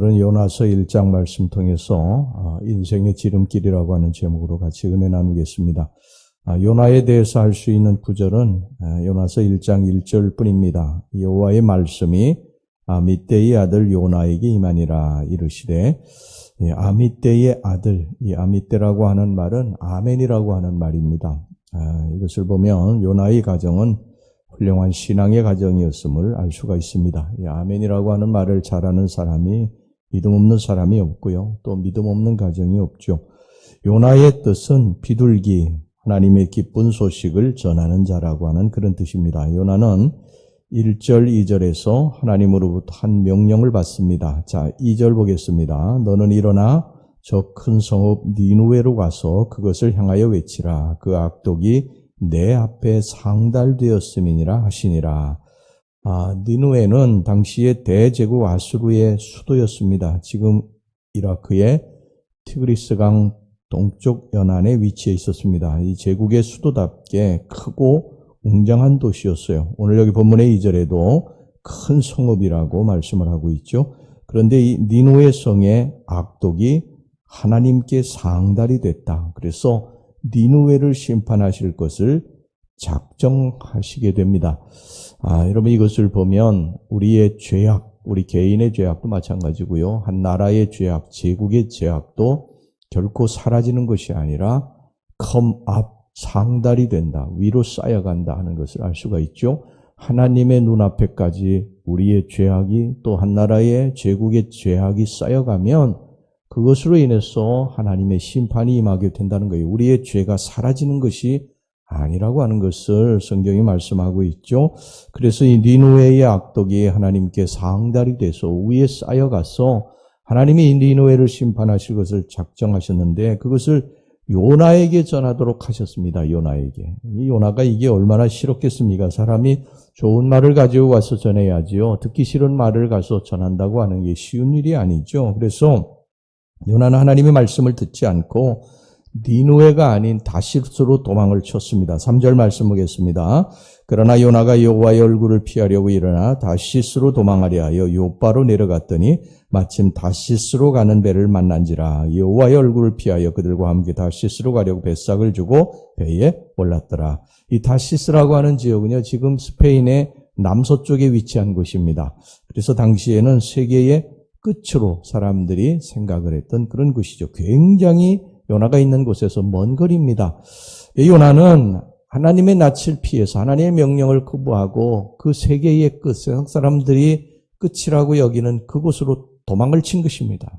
오늘은 요나서 1장 말씀 통해서 인생의 지름길이라고 하는 제목으로 같이 은혜 나누겠습니다. 요나에 대해서 할 수 있는 구절은 요나서 1장 1절 뿐입니다. 여호와의 말씀이 아미떼의 아들 요나에게 임하니라 이르시되, 아미떼의 아들, 이 아미떼라고 하는 말은 아멘이라고 하는 말입니다. 이것을 보면 요나의 가정은 훌륭한 신앙의 가정이었음을 알 수가 있습니다. 이 아멘이라고 하는 말을 잘하는 사람이 믿음 없는 사람이 없고요. 또 믿음 없는 가정이 없죠. 요나의 뜻은 비둘기, 하나님의 기쁜 소식을 전하는 자라고 하는 그런 뜻입니다. 요나는 1절, 2절에서 하나님으로부터 한 명령을 받습니다. 자, 2절 보겠습니다. 너는 일어나 저 큰 성읍 니누웨로 가서 그것을 향하여 외치라. 그 악독이 내 앞에 상달되었음이니라 하시니라. 니누웨는 당시의 대제국 아수르의 수도였습니다. 지금 이라크의 티그리스강 동쪽 연안에 위치해 있었습니다. 이 제국의 수도답게 크고 웅장한 도시였어요. 오늘 여기 본문의 2절에도 큰 성읍이라고 말씀을 하고 있죠. 그런데 이 니누웨 성의 악독이 하나님께 상달이 됐다. 그래서 니누웨를 심판하실 것을 작정하시게 됩니다. 여러분 이것을 보면 우리의 죄악, 우리 개인의 죄악도 마찬가지고요. 한 나라의 죄악, 제국의 죄악도 결코 사라지는 것이 아니라 상달이 된다. 위로 쌓여간다 하는 것을 알 수가 있죠. 하나님의 눈앞에까지 우리의 죄악이 또 한 나라의 제국의 죄악이 쌓여가면 그것으로 인해서 하나님의 심판이 임하게 된다는 거예요. 우리의 죄가 사라지는 것이 아니라고 하는 것을 성경이 말씀하고 있죠. 그래서 이 니누웨의 악독이 하나님께 상달이 돼서 위에 쌓여가서 하나님이 이 니누웨를 심판하실 것을 작정하셨는데 그것을 요나에게 전하도록 하셨습니다. 요나에게. 이 요나가 이게 얼마나 싫었겠습니까? 사람이 좋은 말을 가지고 가서 전해야지요. 듣기 싫은 말을 가서 전한다고 하는 게 쉬운 일이 아니죠. 그래서 요나는 하나님의 말씀을 듣지 않고 니누웨가 아닌 다시스로 도망을 쳤습니다. 3절 말씀 보겠습니다. 그러나 요나가 여호와의 얼굴을 피하려고 일어나 다시스로 도망하려 하여 요바로 내려갔더니 마침 다시스로 가는 배를 만난지라. 여호와의 얼굴을 피하여 그들과 함께 다시스로 가려고 뱃삭을 주고 배에 올랐더라. 이 다시스라고 하는 지역은요, 지금 스페인의 남서쪽에 위치한 곳입니다. 그래서 당시에는 세계의 끝으로 사람들이 생각을 했던 그런 곳이죠. 굉장히 요나가 있는 곳에서 먼 거리입니다. 요나는 하나님의 낯을 피해서 하나님의 명령을 거부하고 그 세계의 끝, 세상 사람들이 끝이라고 여기는 그곳으로 도망을 친 것입니다.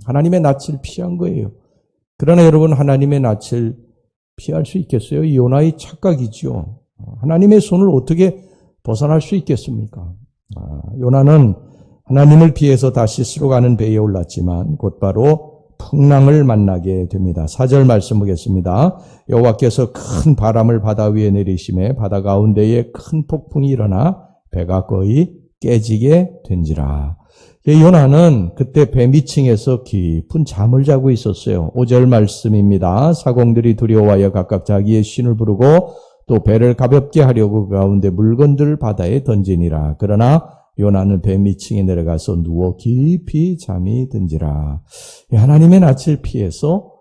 하나님의 낯을 피한 거예요. 그러나 여러분, 하나님의 낯을 피할 수 있겠어요? 이 요나의 착각이죠. 하나님의 손을 어떻게 벗어날 수 있겠습니까? 요나는 하나님을 피해서 다시스로 가는 배에 올랐지만 곧바로 풍랑을 만나게 됩니다. 4절 말씀 보겠습니다. 여호와께서 큰 바람을 바다 위에 내리심에 바다 가운데에 큰 폭풍이 일어나 배가 거의 깨지게 된지라. 요나는 그때 배 밑층에서 깊은 잠을 자고 있었어요. 5절 말씀입니다. 사공들이 두려워하여 각각 자기의 신을 부르고 또 배를 가볍게 하려고 그 가운데 물건들을 바다에 던지니라. 그러나 요나는 배 밑층에 내려가서 누워 깊이 잠이 든지라. 하나님의 낯을 피해서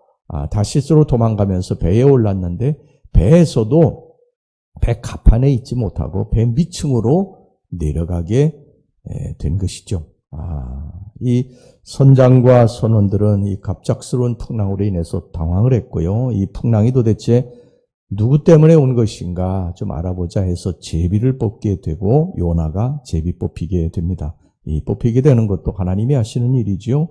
다시스로 도망가면서 배에 올랐는데 배에서도 배 갑판에 있지 못하고 배 밑층으로 내려가게 된 것이죠. 이 선장과 선원들은 이 갑작스러운 풍랑으로 인해서 당황을 했고요. 이 풍랑이 도대체 누구 때문에 온 것인가 좀 알아보자 해서 제비를 뽑게 되고 요나가 제비 뽑히게 됩니다. 이 뽑히게 되는 것도 하나님이 하시는 일이지요.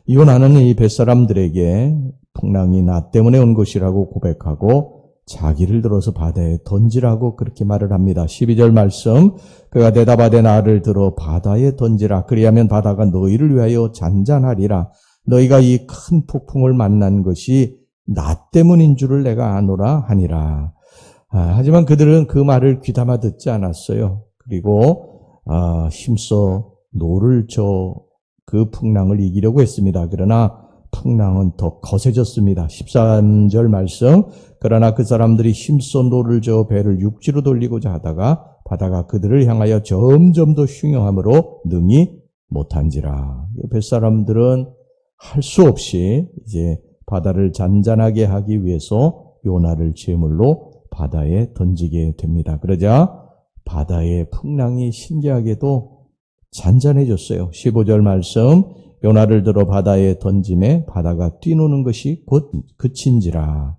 요나는 이 뱃사람들에게 풍랑이 나 때문에 온 것이라고 고백하고 자기를 들어서 바다에 던지라고 그렇게 말을 합니다. 12절 말씀, 그가 대답하되 나를 들어 바다에 던지라. 그리하면 바다가 너희를 위하여 잔잔하리라. 너희가 이 큰 폭풍을 만난 것이 나 때문인 줄을 내가 아노라 하니라. 하지만 그들은 그 말을 귀담아 듣지 않았어요. 그리고 힘써 노를 저 그 풍랑을 이기려고 했습니다. 그러나 풍랑은 더 거세졌습니다. 13절 말씀, 그러나 그 사람들이 힘써 노를 저 배를 육지로 돌리고자 하다가 바다가 그들을 향하여 점점 더 흉흉함으로 능히 못한지라. 뱃사람들은 할 수 없이 이제 바다를 잔잔하게 하기 위해서 요나를 제물로 바다에 던지게 됩니다. 그러자 바다의 풍랑이 신기하게도 잔잔해졌어요. 15절 말씀, 요나를 들어 바다에 던짐에 바다가 뛰노는 것이 곧 그친지라.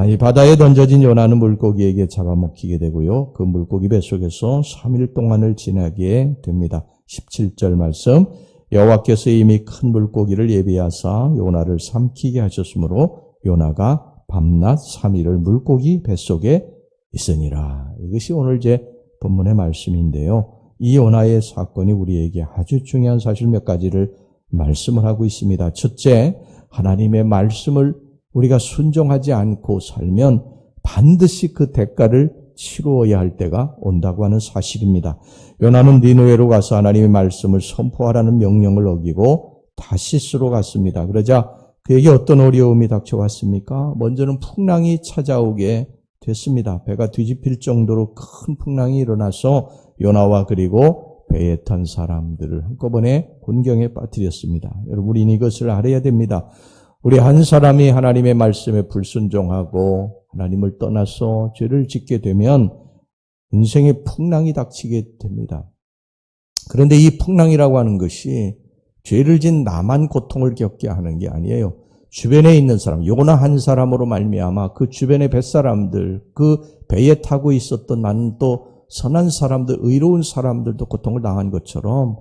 이 바다에 던져진 요나는 물고기에게 잡아먹히게 되고요. 그 물고기 뱃속에서 3일 동안을 지나게 됩니다. 17절 말씀, 여호와께서 이미 큰 물고기를 예비하사 요나를 삼키게 하셨으므로 요나가 밤낮 3일을 물고기 뱃속에 있으니라. 이것이 오늘 제 본문의 말씀인데요. 이 요나의 사건이 우리에게 아주 중요한 사실 몇 가지를 말씀을 하고 있습니다. 첫째, 하나님의 말씀을 우리가 순종하지 않고 살면 반드시 그 대가를 치루어야 할 때가 온다고 하는 사실입니다. 요나는 니느웨로 가서 하나님의 말씀을 선포하라는 명령을 어기고 다시스로 갔습니다. 그러자 그에게 어떤 어려움이 닥쳐왔습니까? 먼저는 풍랑이 찾아오게 됐습니다. 배가 뒤집힐 정도로 큰 풍랑이 일어나서 요나와 그리고 배에 탄 사람들을 한꺼번에 곤경에 빠뜨렸습니다. 여러분, 우리는 이것을 알아야 됩니다. 우리 한 사람이 하나님의 말씀에 불순종하고 하나님을 떠나서 죄를 짓게 되면 인생의 풍랑이 닥치게 됩니다. 그런데 이 풍랑이라고 하는 것이 죄를 진 나만 고통을 겪게 하는 게 아니에요. 주변에 있는 사람, 요나 한 사람으로 말미암아 그 주변의 뱃사람들, 그 배에 타고 있었던 많은 또 선한 사람들, 의로운 사람들도 고통을 당한 것처럼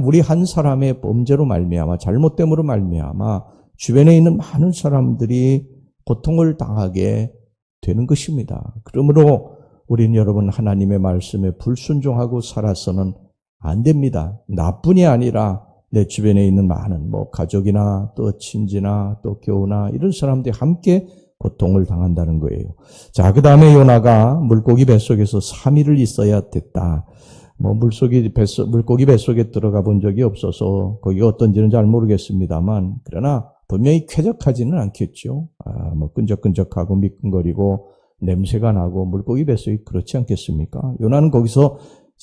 우리 한 사람의 범죄로 말미암아, 잘못됨으로 말미암아 주변에 있는 많은 사람들이 고통을 당하게 되는 것입니다. 그러므로 우리는 여러분 하나님의 말씀에 불순종하고 살아서는 안 됩니다. 나뿐이 아니라 내 주변에 있는 많은 가족이나 또 친지나 또 교우나 이런 사람들이 함께 고통을 당한다는 거예요. 자, 그 다음에 요나가 물고기 뱃속에서 3일을 있어야 됐다. 물고기 뱃속에 들어가 본 적이 없어서 거기가 어떤지는 잘 모르겠습니다만, 그러나 분명히 쾌적하지는 않겠죠. 끈적끈적하고 미끈거리고 냄새가 나고 물고기 뱃속이 그렇지 않겠습니까? 요나는 거기서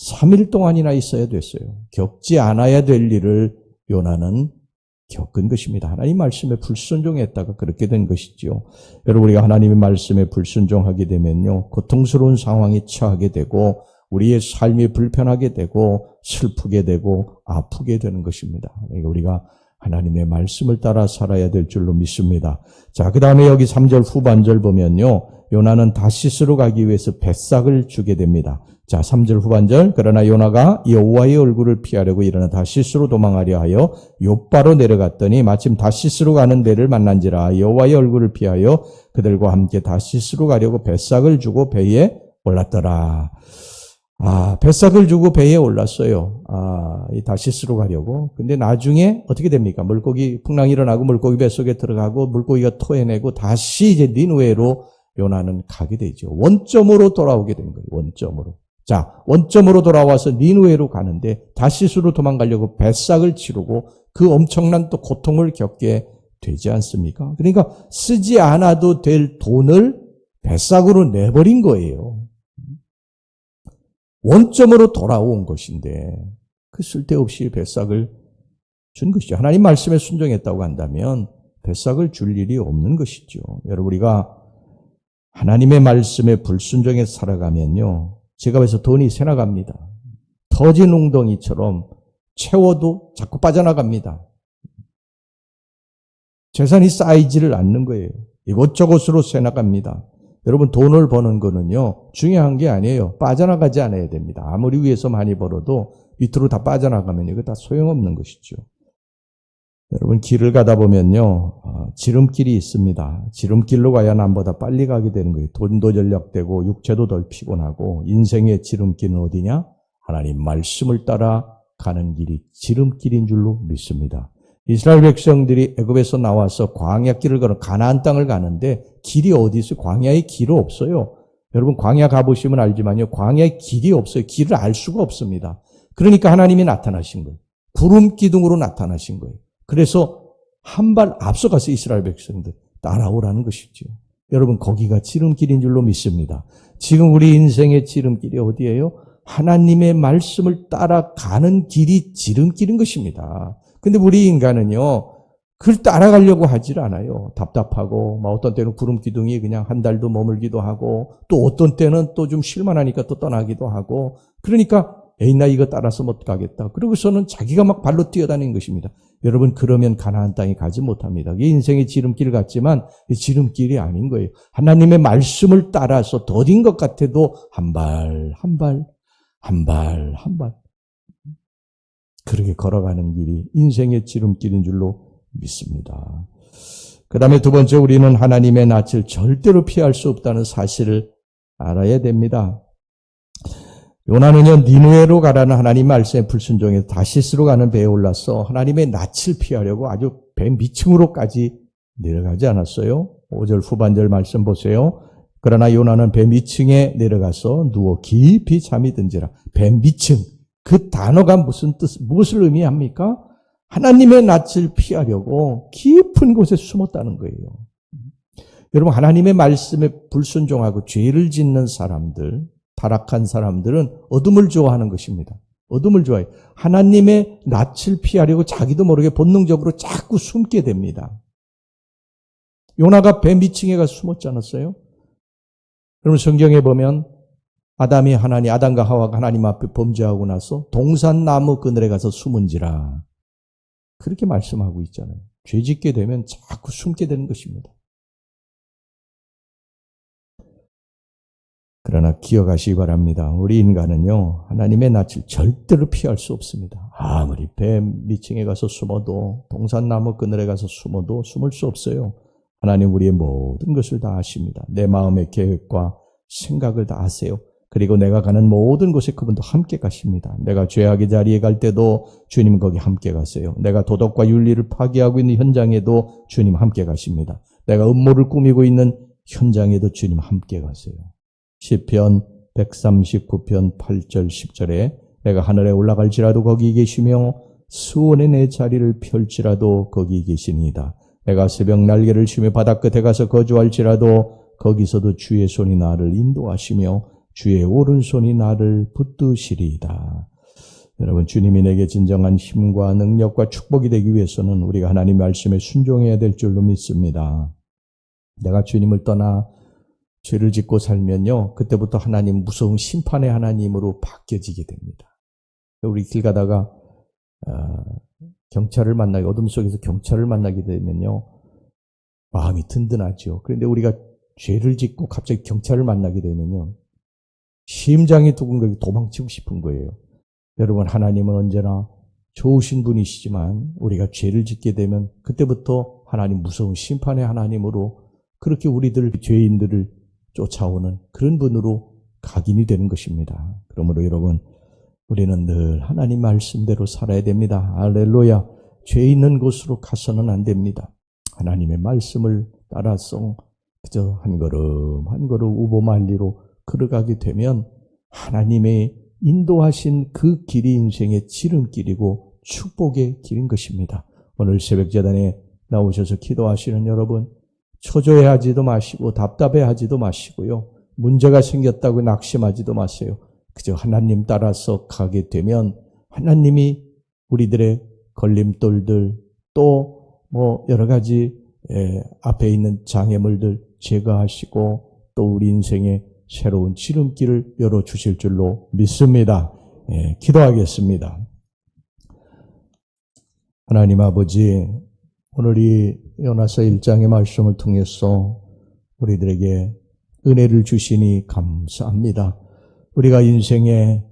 3일 동안이나 있어야 됐어요. 겪지 않아야 될 일을 요나는 겪은 것입니다. 하나님 말씀에 불순종했다가 그렇게 된 것이지요. 여러분, 우리가 하나님의 말씀에 불순종하게 되면요, 고통스러운 상황에 처하게 되고 우리의 삶이 불편하게 되고 슬프게 되고 아프게 되는 것입니다. 그러니까 우리가 하나님의 말씀을 따라 살아야 될 줄로 믿습니다. 자, 그 다음에 여기 3절 후반절 보면요, 요나는 다시스로 가기 위해서 뱃삭을 주게 됩니다. 자, 3절 후반절, 그러나 요나가 여호와의 얼굴을 피하려고 일어나 다시스로 도망하려 하여 욥바로 내려갔더니 마침 다시스로 가는 배를 만난지라. 여호와의 얼굴을 피하여 그들과 함께 다시스로 가려고 뱃삭을 주고 배에 올랐더라. 뱃삭을 주고 배에 올랐어요. 이 다시스로 가려고. 근데 나중에 어떻게 됩니까? 풍랑이 일어나고 물고기 뱃속에 들어가고 물고기가 토해내고 다시 이제 니느웨로 요나는 가게 되죠. 원점으로 돌아오게 된 거예요. 원점으로. 자, 원점으로 돌아와서 니느웨로 가는데 다시스로 도망가려고 뱃삭을 치르고 그 엄청난 또 고통을 겪게 되지 않습니까? 그러니까 쓰지 않아도 될 돈을 뱃삭으로 내버린 거예요. 원점으로 돌아온 것인데 그 쓸데없이 뱃삭을 준 것이죠. 하나님 말씀에 순종했다고 한다면 뱃삭을 줄 일이 없는 것이죠. 여러분, 우리가 하나님의 말씀에 불순종해 살아가면요, 제가 그래서 돈이 새나갑니다. 터진 웅덩이처럼 채워도 자꾸 빠져나갑니다. 재산이 쌓이지를 않는 거예요. 이것저것으로 새나갑니다. 여러분, 돈을 버는 거는요, 중요한 게 아니에요. 빠져나가지 않아야 됩니다. 아무리 위에서 많이 벌어도 밑으로 다 빠져나가면 이거 다 소용없는 것이죠. 여러분, 길을 가다 보면요, 지름길이 있습니다. 지름길로 가야 남보다 빨리 가게 되는 거예요. 돈도 절약되고 육체도 덜 피곤하고. 인생의 지름길은 어디냐? 하나님 말씀을 따라 가는 길이 지름길인 줄로 믿습니다. 이스라엘 백성들이 애굽에서 나와서 광야길을 걸어 가나안 땅을 가는데 길이 어디 있어요? 광야에 길이 없어요. 여러분, 광야 가보시면 알지만요, 광야에 길이 없어요. 길을 알 수가 없습니다. 그러니까 하나님이 나타나신 거예요. 구름 기둥으로 나타나신 거예요. 그래서 한 발 앞서가서 이스라엘 백성들 따라오라는 것이죠. 여러분, 거기가 지름길인 줄로 믿습니다. 지금 우리 인생의 지름길이 어디예요? 하나님의 말씀을 따라가는 길이 지름길인 것입니다. 근데 우리 인간은요, 그걸 따라가려고 하질 않아요. 답답하고, 어떤 때는 구름 기둥이 그냥 한 달도 머물기도 하고, 또 어떤 때는 또 좀 실만하니까 또 떠나기도 하고, 그러니까, 에이, 나 이거 따라서 못 가겠다. 그러고서는 자기가 막 발로 뛰어다니는 것입니다. 여러분, 그러면 가나안 땅에 가지 못합니다. 이게 인생의 지름길 같지만, 지름길이 아닌 거예요. 하나님의 말씀을 따라서 더딘 것 같아도, 한 발, 그렇게 걸어가는 길이 인생의 지름길인 줄로 믿습니다. 그 다음에 두 번째, 우리는 하나님의 낯을 절대로 피할 수 없다는 사실을 알아야 됩니다. 요나는요, 니느웨로 가라는 하나님 말씀에 불순종해서 다시스로 가는 배에 올라서 하나님의 낯을 피하려고 아주 배 밑층으로까지 내려가지 않았어요. 5절 후반절 말씀 보세요. 그러나 요나는 배 밑층에 내려가서 누워 깊이 잠이 든지라. 배 밑층, 그 단어가 무엇을 의미합니까? 하나님의 낯을 피하려고 깊은 곳에 숨었다는 거예요. 여러분, 하나님의 말씀에 불순종하고 죄를 짓는 사람들, 타락한 사람들은 어둠을 좋아하는 것입니다. 어둠을 좋아해요. 하나님의 낯을 피하려고 자기도 모르게 본능적으로 자꾸 숨게 됩니다. 요나가 배 밑층에 가서 숨었지 않았어요? 여러분, 성경에 보면 아담과 하와가 하나님 앞에 범죄하고 나서 동산나무 그늘에 가서 숨은지라 그렇게 말씀하고 있잖아요. 죄 짓게 되면 자꾸 숨게 되는 것입니다. 그러나 기억하시기 바랍니다. 우리 인간은요, 하나님의 낯을 절대로 피할 수 없습니다. 아무리 배 밑층에 가서 숨어도, 동산나무 그늘에 가서 숨어도 숨을 수 없어요. 하나님 우리의 모든 것을 다 아십니다. 내 마음의 계획과 생각을 다 아세요. 그리고 내가 가는 모든 곳에 그분도 함께 가십니다. 내가 죄악의 자리에 갈 때도 주님 거기 함께 가세요. 내가 도덕과 윤리를 파괴하고 있는 현장에도 주님 함께 가십니다. 내가 음모를 꾸미고 있는 현장에도 주님 함께 가세요. 시편 139편 8절 10절에 내가 하늘에 올라갈지라도 거기 계시며 수원에 내 자리를 펼지라도 거기 계시니이다. 내가 새벽 날개를 치며 바다 끝에 가서 거주할지라도 거기서도 주의 손이 나를 인도하시며 주의 오른손이 나를 붙드시리이다. 여러분, 주님이 내게 진정한 힘과 능력과 축복이 되기 위해서는 우리가 하나님 말씀에 순종해야 될 줄로 믿습니다. 내가 주님을 떠나 죄를 짓고 살면요, 그때부터 하나님 무서운 심판의 하나님으로 바뀌어지게 됩니다. 우리 길 가다가 어둠 속에서 경찰을 만나게 되면요, 마음이 든든하죠. 그런데 우리가 죄를 짓고 갑자기 경찰을 만나게 되면요, 심장이 두근거리고 도망치고 싶은 거예요. 여러분, 하나님은 언제나 좋으신 분이시지만 우리가 죄를 짓게 되면 그때부터 하나님 무서운 심판의 하나님으로 그렇게 우리들 죄인들을 쫓아오는 그런 분으로 각인이 되는 것입니다. 그러므로 여러분, 우리는 늘 하나님 말씀대로 살아야 됩니다. 할렐루야. 죄 있는 곳으로 가서는 안 됩니다. 하나님의 말씀을 따라서 그저 한 걸음 한 걸음 우보만리로 걸어가게 되면 하나님의 인도하신 그 길이 인생의 지름길이고 축복의 길인 것입니다. 오늘 새벽제단에 나오셔서 기도하시는 여러분, 초조해하지도 마시고 답답해하지도 마시고요. 문제가 생겼다고 낙심하지도 마세요. 그저 하나님 따라서 가게 되면 하나님이 우리들의 걸림돌들 또 여러 가지 앞에 있는 장애물들 제거하시고 또 우리 인생의 새로운 지름길을 열어주실 줄로 믿습니다. 기도하겠습니다. 하나님 아버지, 오늘 이 요나서 1장의 말씀을 통해서 우리들에게 은혜를 주시니 감사합니다. 우리가 인생의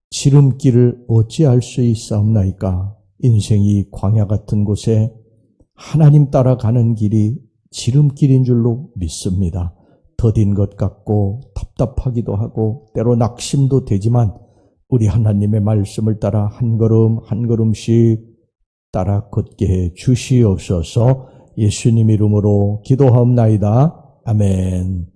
지름길을 어찌할 수 있사옵나이까? 인생이 광야 같은 곳에 하나님 따라가는 길이 지름길인 줄로 믿습니다. 더딘 것 같고 답답하기도 하고 때로 낙심도 되지만 우리 하나님의 말씀을 따라 한 걸음 한 걸음씩 따라 걷게 해 주시옵소서. 예수님 이름으로 기도하옵나이다. 아멘.